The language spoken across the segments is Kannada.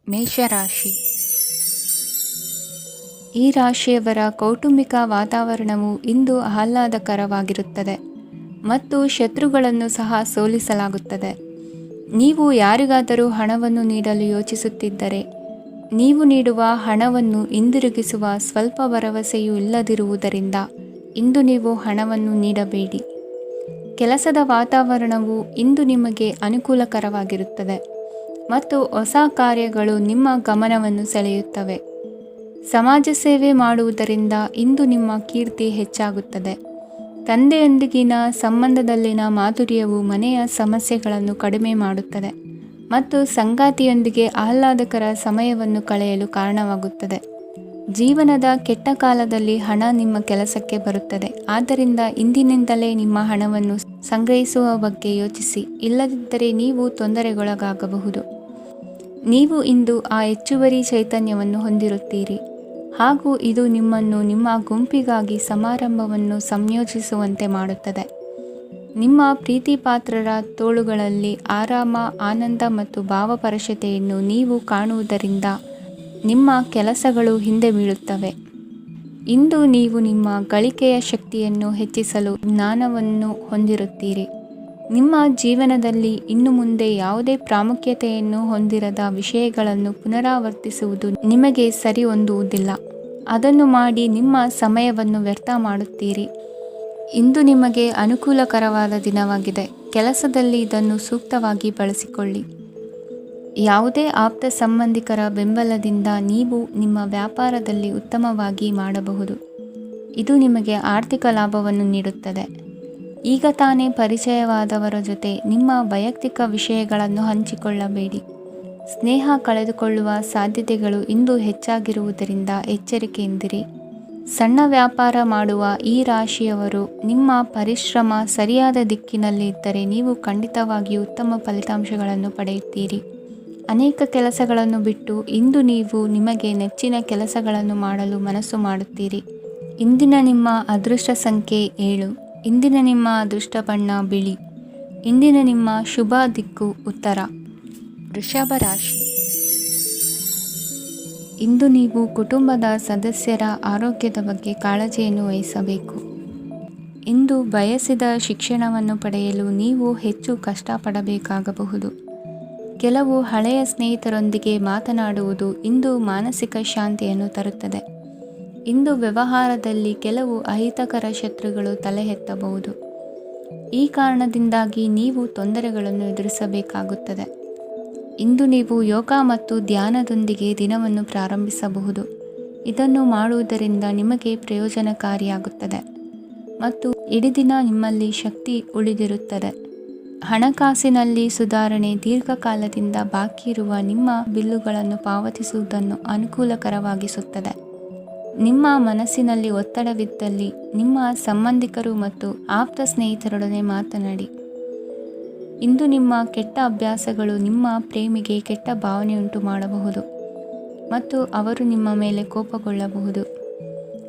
ಮೇಷರಾಶಿ. ಈ ರಾಶಿಯವರ ಕೌಟುಂಬಿಕ ವಾತಾವರಣವು ಇಂದು ಆಹ್ಲಾದಕರವಾಗಿರುತ್ತದೆ ಮತ್ತು ಶತ್ರುಗಳನ್ನು ಸಹ ಸೋಲಿಸಲಾಗುತ್ತದೆ. ನೀವು ಯಾರಿಗಾದರೂ ಹಣವನ್ನು ನೀಡಲು ಯೋಚಿಸುತ್ತಿದ್ದರೆ, ನೀವು ನೀಡುವ ಹಣವನ್ನು ಹಿಂದಿರುಗಿಸುವ ಸ್ವಲ್ಪ ಭರವಸೆಯೂ ಇಲ್ಲದಿರುವುದರಿಂದ ಇಂದು ನೀವು ಹಣವನ್ನು ನೀಡಬೇಡಿ. ಕೆಲಸದ ವಾತಾವರಣವು ಇಂದು ನಿಮಗೆ ಅನುಕೂಲಕರವಾಗಿರುತ್ತದೆ ಮತ್ತು ಹೊಸ ಕಾರ್ಯಗಳು ನಿಮ್ಮ ಗಮನವನ್ನು ಸೆಳೆಯುತ್ತವೆ. ಸಮಾಜ ಸೇವೆ ಮಾಡುವುದರಿಂದ ಇಂದು ನಿಮ್ಮ ಕೀರ್ತಿ ಹೆಚ್ಚಾಗುತ್ತದೆ. ತಂದೆಯೊಂದಿಗಿನ ಸಂಬಂಧದಲ್ಲಿನ ಮಾಧುರ್ಯವು ಮನೆಯ ಸಮಸ್ಯೆಗಳನ್ನು ಕಡಿಮೆ ಮಾಡುತ್ತದೆ ಮತ್ತು ಸಂಗಾತಿಯೊಂದಿಗೆ ಆಹ್ಲಾದಕರ ಸಮಯವನ್ನು ಕಳೆಯಲು ಕಾರಣವಾಗುತ್ತದೆ. ಜೀವನದ ಕೆಟ್ಟ ಕಾಲದಲ್ಲಿ ಹಣ ನಿಮ್ಮ ಕೆಲಸಕ್ಕೆ ಬರುತ್ತದೆ. ಆದ್ದರಿಂದ ಇಂದಿನಿಂದಲೇ ನಿಮ್ಮ ಹಣವನ್ನು ಸಂಗ್ರಹಿಸುವ ಬಗ್ಗೆ ಯೋಚಿಸಿ, ಇಲ್ಲದಿದ್ದರೆ ನೀವು ತೊಂದರೆಗೊಳಗಾಗಬಹುದು. ನೀವು ಇಂದು ಆ ಹೆಚ್ಚುವರಿ ಚೈತನ್ಯವನ್ನು ಹೊಂದಿರುತ್ತೀರಿ ಹಾಗೂ ಇದು ನಿಮ್ಮನ್ನು ನಿಮ್ಮ ಗುಂಪಿಗಾಗಿ ಸಮಾರಂಭವನ್ನು ಸಂಯೋಜಿಸುವಂತೆ ಮಾಡುತ್ತದೆ. ನಿಮ್ಮ ಪ್ರೀತಿಪಾತ್ರರ ತೋಳುಗಳಲ್ಲಿ ಆರಾಮ, ಆನಂದ ಮತ್ತು ಭಾವಪರಶತೆಯನ್ನು ನೀವು ಕಾಣುವುದರಿಂದ ನಿಮ್ಮ ಕೆಲಸಗಳು ಹಿಂದೆ ಬೀಳುತ್ತವೆ. ಇಂದು ನೀವು ನಿಮ್ಮ ಗಳಿಕೆಯ ಶಕ್ತಿಯನ್ನು ಹೆಚ್ಚಿಸಲು ಜ್ಞಾನವನ್ನು ಹೊಂದಿರುತ್ತೀರಿ. ನಿಮ್ಮ ಜೀವನದಲ್ಲಿ ಇನ್ನು ಮುಂದೆ ಯಾವುದೇ ಪ್ರಾಮುಖ್ಯತೆಯನ್ನು ಹೊಂದಿರದ ವಿಷಯಗಳನ್ನು ಪುನರಾವರ್ತಿಸುವುದು ನಿಮಗೆ ಸರಿ ಹೊಂದುವುದಿಲ್ಲ. ಅದನ್ನು ಮಾಡಿ ನಿಮ್ಮ ಸಮಯವನ್ನು ವ್ಯರ್ಥ ಮಾಡುತ್ತೀರಿ. ಇಂದು ನಿಮಗೆ ಅನುಕೂಲಕರವಾದ ದಿನವಾಗಿದೆ. ಕೆಲಸದಲ್ಲಿ ಇದನ್ನು ಸೂಕ್ತವಾಗಿ ಬಳಸಿಕೊಳ್ಳಿ. ಯಾವುದೇ ಆಪ್ತ ಸಂಬಂಧಿಕರ ಬೆಂಬಲದಿಂದ ನೀವು ನಿಮ್ಮ ವ್ಯಾಪಾರದಲ್ಲಿ ಉತ್ತಮವಾಗಿ ಮಾಡಬಹುದು. ಇದು ನಿಮಗೆ ಆರ್ಥಿಕ ಲಾಭವನ್ನು ನೀಡುತ್ತದೆ. ಈಗ ತಾನೇ ಪರಿಚಯವಾದವರ ಜೊತೆ ನಿಮ್ಮ ವೈಯಕ್ತಿಕ ವಿಷಯಗಳನ್ನು ಹಂಚಿಕೊಳ್ಳಬೇಡಿ. ಸ್ನೇಹ ಕಳೆದುಕೊಳ್ಳುವ ಸಾಧ್ಯತೆಗಳು ಇಂದು ಹೆಚ್ಚಾಗಿರುವುದರಿಂದ ಎಚ್ಚರಿಕೆಯಿಂದಿರಿ. ಸಣ್ಣ ವ್ಯಾಪಾರ ಮಾಡುವ ಈ ರಾಶಿಯವರು ನಿಮ್ಮ ಪರಿಶ್ರಮ ಸರಿಯಾದ ದಿಕ್ಕಿನಲ್ಲಿ ಇದ್ದರೆ ನೀವು ಖಂಡಿತವಾಗಿಯೂ ಉತ್ತಮ ಫಲಿತಾಂಶಗಳನ್ನು ಪಡೆಯುತ್ತೀರಿ. ಅನೇಕ ಕೆಲಸಗಳನ್ನು ಬಿಟ್ಟು ಇಂದು ನೀವು ನಿಮಗೆ ನೆಚ್ಚಿನ ಕೆಲಸಗಳನ್ನು ಮಾಡಲು ಮನಸ್ಸು ಮಾಡುತ್ತೀರಿ. ಇಂದಿನ ನಿಮ್ಮ ಅದೃಷ್ಟ ಸಂಖ್ಯೆ 7. ಇಂದಿನ ನಿಮ್ಮ ಅದೃಷ್ಟ ಬಣ್ಣ ಬಿಳಿ. ಇಂದಿನ ನಿಮ್ಮ ಶುಭ ದಿಕ್ಕು ಉತ್ತರ. ವೃಷಭ ರಾಶಿ. ಇಂದು ನೀವು ಕುಟುಂಬದ ಸದಸ್ಯರ ಆರೋಗ್ಯದ ಬಗ್ಗೆ ಕಾಳಜಿಯನ್ನು ವಹಿಸಬೇಕು. ಇಂದು ಬಯಸಿದ ಶಿಕ್ಷಣವನ್ನು ಪಡೆಯಲು ನೀವು ಹೆಚ್ಚು ಕಷ್ಟಪಡಬೇಕಾಗಬಹುದು. ಕೆಲವು ಹಳೆಯ ಸ್ನೇಹಿತರೊಂದಿಗೆ ಮಾತನಾಡುವುದು ಇಂದು ಮಾನಸಿಕ ಶಾಂತಿಯನ್ನು ತರುತ್ತದೆ. ಇಂದು ವ್ಯವಹಾರದಲ್ಲಿ ಕೆಲವು ಅಹಿತಕರ ಶತ್ರುಗಳು ತಲೆ ಎತ್ತಬಹುದು. ಈ ಕಾರಣದಿಂದಾಗಿ ನೀವು ತೊಂದರೆಗಳನ್ನು ಎದುರಿಸಬೇಕಾಗುತ್ತದೆ. ಇಂದು ನೀವು ಯೋಗ ಮತ್ತು ಧ್ಯಾನದೊಂದಿಗೆ ದಿನವನ್ನು ಪ್ರಾರಂಭಿಸಬಹುದು. ಇದನ್ನು ಮಾಡುವುದರಿಂದ ನಿಮಗೆ ಪ್ರಯೋಜನಕಾರಿಯಾಗುತ್ತದೆ ಮತ್ತು ಇಡೀ ದಿನ ನಿಮ್ಮಲ್ಲಿ ಶಕ್ತಿ ಉಳಿದಿರುತ್ತದೆ. ಹಣಕಾಸಿನಲ್ಲಿ ಸುಧಾರಣೆ. ದೀರ್ಘಕಾಲದಿಂದ ಬಾಕಿ ಇರುವ ನಿಮ್ಮ ಬಿಲ್ಲುಗಳನ್ನು ಪಾವತಿಸುವುದನ್ನು ಅನುಕೂಲಕರವಾಗಿಸುತ್ತದೆ. ನಿಮ್ಮ ಮನಸ್ಸಿನಲ್ಲಿ ಒತ್ತಡವಿದ್ದಲ್ಲಿ ನಿಮ್ಮ ಸಂಬಂಧಿಕರು ಮತ್ತು ಆಪ್ತ ಸ್ನೇಹಿತರೊಡನೆ ಮಾತನಾಡಿ. ಇಂದು ನಿಮ್ಮ ಕೆಟ್ಟ ಅಭ್ಯಾಸಗಳು ನಿಮ್ಮ ಪ್ರೇಮಿಗೆ ಕೆಟ್ಟ ಭಾವನೆಯುಂಟು ಮಾಡಬಹುದು ಮತ್ತು ಅವರು ನಿಮ್ಮ ಮೇಲೆ ಕೋಪಗೊಳ್ಳಬಹುದು.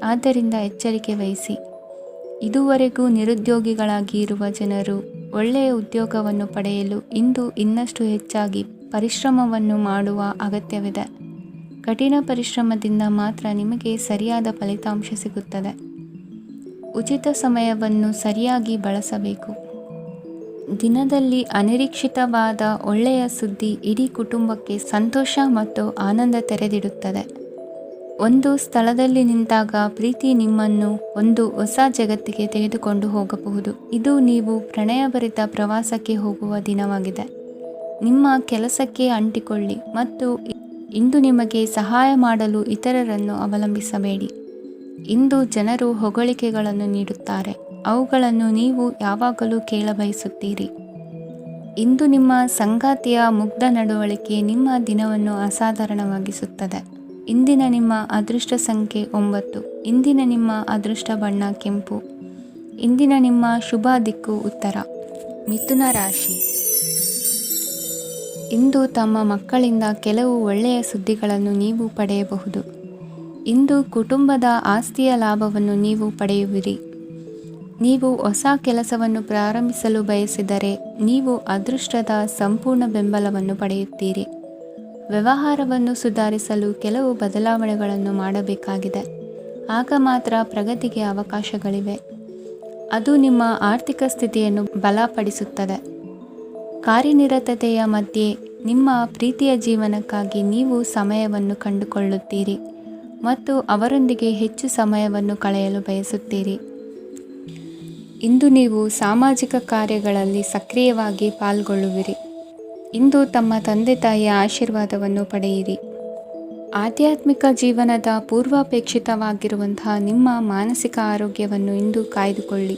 ಆದ್ದರಿಂದ ಎಚ್ಚರಿಕೆ ವಹಿಸಿ. ಇದುವರೆಗೂ ನಿರುದ್ಯೋಗಿಗಳಾಗಿ ಇರುವ ಜನರು ಒಳ್ಳೆಯ ಉದ್ಯೋಗವನ್ನು ಪಡೆಯಲು ಇಂದು ಇನ್ನಷ್ಟು ಹೆಚ್ಚಾಗಿ ಪರಿಶ್ರಮವನ್ನು ಮಾಡುವ ಅಗತ್ಯವಿದೆ. ಕಠಿಣ ಪರಿಶ್ರಮದಿಂದ ಮಾತ್ರ ನಿಮಗೆ ಸರಿಯಾದ ಫಲಿತಾಂಶ ಸಿಗುತ್ತದೆ. ಉಚಿತ ಸಮಯವನ್ನು ಸರಿಯಾಗಿ ಬಳಸಬೇಕು. ದಿನದಲ್ಲಿ ಅನಿರೀಕ್ಷಿತವಾದ ಒಳ್ಳೆಯ ಸುದ್ದಿ ಇಡೀ ಕುಟುಂಬಕ್ಕೆ ಸಂತೋಷ ಮತ್ತು ಆನಂದ ತೆರೆದಿಡುತ್ತದೆ. ಒಂದು ಸ್ಥಳದಲ್ಲಿ ನಿಂತಾಗ ಪ್ರೀತಿ ನಿಮ್ಮನ್ನು ಒಂದು ಹೊಸ ಜಗತ್ತಿಗೆ ತೆಗೆದುಕೊಂಡು ಹೋಗಬಹುದು. ಇದು ನೀವು ಪ್ರಣಯಭರಿತ ಪ್ರವಾಸಕ್ಕೆ ಹೋಗುವ ದಿನವಾಗಿದೆ. ನಿಮ್ಮ ಕೆಲಸಕ್ಕೆ ಅಂಟಿಕೊಳ್ಳಿ ಮತ್ತು ಇಂದು ನಿಮಗೆ ಸಹಾಯ ಮಾಡಲು ಇತರರನ್ನು ಅವಲಂಬಿಸಬೇಡಿ. ಇಂದು ಜನರು ಹೊಗಳಿಕೆಗಳನ್ನು ನೀಡುತ್ತಾರೆ. ಅವುಗಳನ್ನು ನೀವು ಯಾವಾಗಲೂ ಕೇಳಬಯಸುತ್ತೀರಿ. ಇಂದು ನಿಮ್ಮ ಸಂಗಾತಿಯ ಮುಗ್ಧ ನಡವಳಿಕೆ ನಿಮ್ಮ ದಿನವನ್ನು ಅಸಾಧಾರಣವಾಗಿಸುತ್ತದೆ. ಇಂದಿನ ನಿಮ್ಮ ಅದೃಷ್ಟ ಸಂಖ್ಯೆ 9. ಇಂದಿನ ನಿಮ್ಮ ಅದೃಷ್ಟ ಬಣ್ಣ ಕೆಂಪು. ಇಂದಿನ ನಿಮ್ಮ ಶುಭ ದಿಕ್ಕು ಉತ್ತರ. ಮಿಥುನ ರಾಶಿ. ಇಂದು ತಮ್ಮ ಮಕ್ಕಳಿಂದ ಕೆಲವು ಒಳ್ಳೆಯ ಸುದ್ದಿಗಳನ್ನು ನೀವು ಪಡೆಯಬಹುದು. ಇಂದು ಕುಟುಂಬದ ಆಸ್ತಿಯ ಲಾಭವನ್ನು ನೀವು ಪಡೆಯುವಿರಿ. ನೀವು ಹೊಸ ಕೆಲಸವನ್ನು ಪ್ರಾರಂಭಿಸಲು ಬಯಸಿದರೆ ನೀವು ಅದೃಷ್ಟದ ಸಂಪೂರ್ಣ ಬೆಂಬಲವನ್ನು ಪಡೆಯುತ್ತೀರಿ. ವ್ಯವಹಾರವನ್ನು ಸುಧಾರಿಸಲು ಕೆಲವು ಬದಲಾವಣೆಗಳನ್ನು ಮಾಡಬೇಕಾಗಿದೆ. ಆಗ ಮಾತ್ರ ಪ್ರಗತಿಗೆ ಅವಕಾಶಗಳಿವೆ. ಅದು ನಿಮ್ಮ ಆರ್ಥಿಕ ಸ್ಥಿತಿಯನ್ನು ಬಲಪಡಿಸುತ್ತದೆ. ಕಾರ್ಯನಿರತತೆಯ ಮಧ್ಯೆ ನಿಮ್ಮ ಪ್ರೀತಿಯ ಜೀವನಕ್ಕಾಗಿ ನೀವು ಸಮಯವನ್ನು ಕಂಡುಕೊಳ್ಳುತ್ತೀರಿ ಮತ್ತು ಅವರೊಂದಿಗೆ ಹೆಚ್ಚು ಸಮಯವನ್ನು ಕಳೆಯಲು ಬಯಸುತ್ತೀರಿ. ಇಂದು ನೀವು ಸಾಮಾಜಿಕ ಕಾರ್ಯಗಳಲ್ಲಿ ಸಕ್ರಿಯವಾಗಿ ಪಾಲ್ಗೊಳ್ಳುವಿರಿ. ಇಂದು ತಮ್ಮ ತಂದೆ ತಾಯಿಯ ಆಶೀರ್ವಾದವನ್ನು ಪಡೆಯಿರಿ. ಆಧ್ಯಾತ್ಮಿಕ ಜೀವನದ ಪೂರ್ವಾಪೇಕ್ಷಿತವಾಗಿರುವಂತಹ ನಿಮ್ಮ ಮಾನಸಿಕ ಆರೋಗ್ಯವನ್ನು ಇಂದು ಕಾಯ್ದುಕೊಳ್ಳಿ.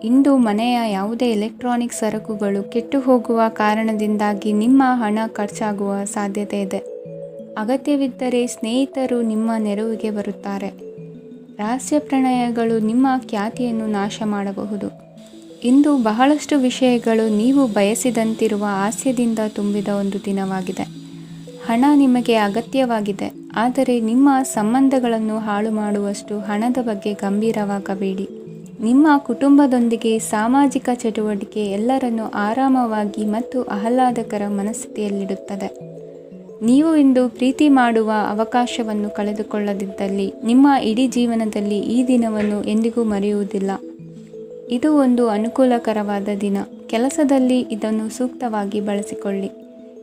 ಇಂದು ಮನೆಯ ಯಾವುದೇ ಎಲೆಕ್ಟ್ರಾನಿಕ್ ಸರಕುಗಳು ಕೆಟ್ಟು ಹೋಗುವ ಕಾರಣದಿಂದಾಗಿ ನಿಮ್ಮ ಹಣ ಖರ್ಚಾಗುವ ಸಾಧ್ಯತೆ ಇದೆ. ಅಗತ್ಯವಿದ್ದರೆ ಸ್ನೇಹಿತರು ನಿಮ್ಮ ನೆರವಿಗೆ ಬರುತ್ತಾರೆ. ರಹಸ್ಯ ಪ್ರಣಯಗಳು ನಿಮ್ಮ ಖ್ಯಾತಿಯನ್ನು ನಾಶ ಮಾಡಬಹುದು. ಇಂದು ಬಹಳಷ್ಟು ವಿಷಯಗಳು ನೀವು ಬಯಸಿದಂತಿರುವ ಹಾಸ್ಯದಿಂದ ತುಂಬಿದ ಒಂದು ದಿನವಾಗಿದೆ. ಹಣ ನಿಮಗೆ ಅಗತ್ಯವಾಗಿದೆ, ಆದರೆ ನಿಮ್ಮ ಸಂಬಂಧಗಳನ್ನು ಹಾಳು ಮಾಡುವಷ್ಟು ಹಣದ ಬಗ್ಗೆ ಗಂಭೀರವಾಗಬೇಡಿ. ನಿಮ್ಮ ಕುಟುಂಬದೊಂದಿಗೆ ಸಾಮಾಜಿಕ ಚಟುವಟಿಕೆ ಎಲ್ಲರನ್ನೂ ಆರಾಮವಾಗಿ ಮತ್ತು ಆಹ್ಲಾದಕರ ಮನಸ್ಥಿತಿಯಲ್ಲಿಡುತ್ತದೆ. ನೀವು ಇಂದು ಪ್ರೀತಿ ಮಾಡುವ ಅವಕಾಶವನ್ನು ಕಳೆದುಕೊಳ್ಳದಿದ್ದಲ್ಲಿ ನಿಮ್ಮ ಇಡೀ ಜೀವನದಲ್ಲಿ ಈ ದಿನವನ್ನು ಎಂದಿಗೂ ಮರೆಯುವುದಿಲ್ಲ. ಇದು ಒಂದು ಅನುಕೂಲಕರವಾದ ದಿನ. ಕೆಲಸದಲ್ಲಿ ಇದನ್ನು ಸೂಕ್ತವಾಗಿ ಬಳಸಿಕೊಳ್ಳಿ.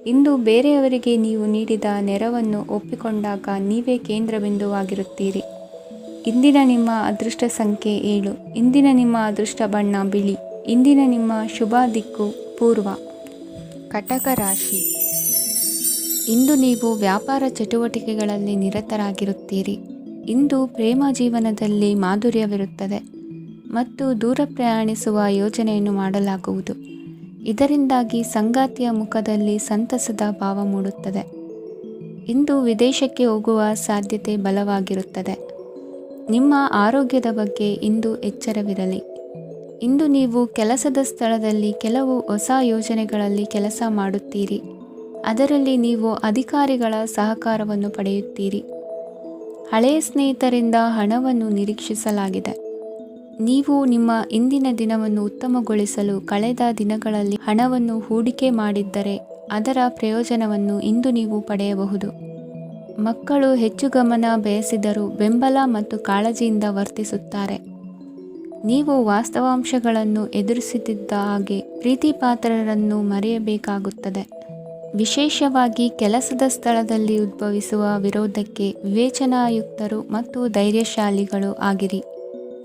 ಇಂದು ಬೇರೆಯವರಿಗೆ ನೀವು ನೀಡಿದ ನೆರವನ್ನು ಒಪ್ಪಿಕೊಂಡಾಗ ನೀವೇ ಕೇಂದ್ರಬಿಂದುವಾಗಿರುತ್ತೀರಿ. ಇಂದಿನ ನಿಮ್ಮ ಅದೃಷ್ಟ ಸಂಖ್ಯೆ 7. ಇಂದಿನ ನಿಮ್ಮ ಅದೃಷ್ಟ ಬಣ್ಣ ಬಿಳಿ. ಇಂದಿನ ನಿಮ್ಮ ಶುಭ ದಿಕ್ಕು ಪೂರ್ವ. ಕಟಕ ರಾಶಿ. ಇಂದು ನೀವು ವ್ಯಾಪಾರ ಚಟುವಟಿಕೆಗಳಲ್ಲಿ ನಿರತರಾಗಿರುತ್ತೀರಿ. ಇಂದು ಪ್ರೇಮ ಜೀವನದಲ್ಲಿ ಮಾಧುರ್ಯವಿರುತ್ತದೆ ಮತ್ತು ದೂರ ಪ್ರಯಾಣಿಸುವ ಯೋಜನೆಯನ್ನು ಮಾಡಲಾಗುವುದು. ಇದರಿಂದಾಗಿ ಸಂಗಾತಿಯ ಮುಖದಲ್ಲಿ ಸಂತಸದ ಭಾವ ಮೂಡುತ್ತದೆ. ಇಂದು ವಿದೇಶಕ್ಕೆ ಹೋಗುವ ಸಾಧ್ಯತೆ ಬಲವಾಗಿರುತ್ತದೆ. ನಿಮ್ಮ ಆರೋಗ್ಯದ ಬಗ್ಗೆ ಇಂದು ಎಚ್ಚರವಿರಲಿ. ಇಂದು ನೀವು ಕೆಲಸದ ಸ್ಥಳದಲ್ಲಿ ಕೆಲವು ಹೊಸ ಯೋಜನೆಗಳಲ್ಲಿ ಕೆಲಸ ಮಾಡುತ್ತೀರಿ. ಅದರಲ್ಲಿ ನೀವು ಅಧಿಕಾರಿಗಳ ಸಹಕಾರವನ್ನು ಪಡೆಯುತ್ತೀರಿ. ಹಳೆಯ ಸ್ನೇಹಿತರಿಂದ ಹಣವನ್ನು ನಿರೀಕ್ಷಿಸಲಾಗಿದೆ. ನೀವು ನಿಮ್ಮ ಇಂದಿನ ದಿನವನ್ನು ಉತ್ತಮಗೊಳಿಸಲು ಕಳೆದ ದಿನಗಳಲ್ಲಿ ಹಣವನ್ನು ಹೂಡಿಕೆ ಮಾಡಿದ್ದರೆ ಅದರ ಪ್ರಯೋಜನವನ್ನು ಇಂದು ನೀವು ಪಡೆಯಬಹುದು. ಮಕ್ಕಳು ಹೆಚ್ಚು ಗಮನ ಬಯಸಿದರೂ ಬೆಂಬಲ ಮತ್ತು ಕಾಳಜಿಯಿಂದ ವರ್ತಿಸುತ್ತಾರೆ. ನೀವು ವಾಸ್ತವಾಂಶಗಳನ್ನು ಎದುರಿಸುತ್ತಿದ್ದ ಹಾಗೆ ಪ್ರೀತಿಪಾತ್ರರನ್ನು ಮರೆಯಬೇಕಾಗುತ್ತದೆ. ವಿಶೇಷವಾಗಿ ಕೆಲಸದ ಸ್ಥಳದಲ್ಲಿ ಉದ್ಭವಿಸುವ ವಿರೋಧಕ್ಕೆ ವಿವೇಚನಾಯುಕ್ತರು ಮತ್ತು ಧೈರ್ಯಶಾಲಿಗಳು ಆಗಿರಿ.